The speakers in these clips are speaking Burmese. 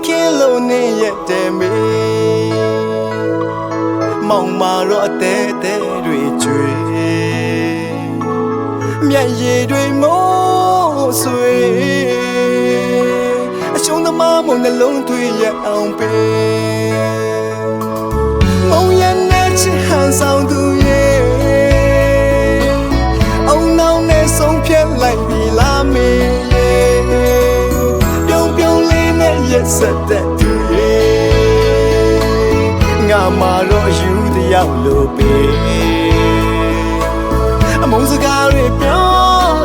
ခင်လို့နေရတဲ့မေမောင်မာတော့အသေးသေးတွေကျွေမျက်ရည်တွေမိုးဆွေအရှုံးသမားမုံနှလုံးသွေးရအောင်ပေးမောင်ရနဲ့ချစ်ဟန်ဆောင်သူရဲ့အောင်နောင်နဲ့ဆုံးဖြတ်လိုက်ပြီလားမေရဲ့ပြုံးပြုံးလေးနဲ့ရက်ဆက်တဲ့သူရဲ့ငါမာတော့ယူတယောက်လို့ပေးအမုန်းစကားတွေပြော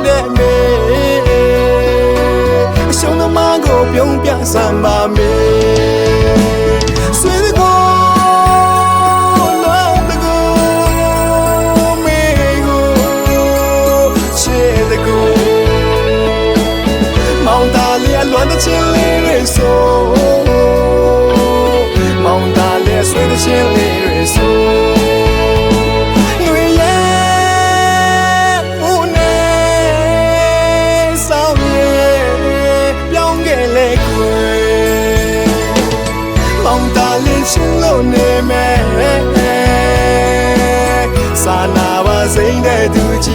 တဲ့မေအရှုံးသမားကိုပြုံးပြစမ်းပါမေဆွေးကိုလောတကိုမေကိုချေတကိုမောင်သားလေးအလွမ်းတဲ့ချင်းလေးတွေဆိုမောင်သားလေးဆွေးတဲ့ချင်းလေးတွေဆိုချင်းလို့နေမယ်စာနာပါစိမ့်တဲ့သူကြီး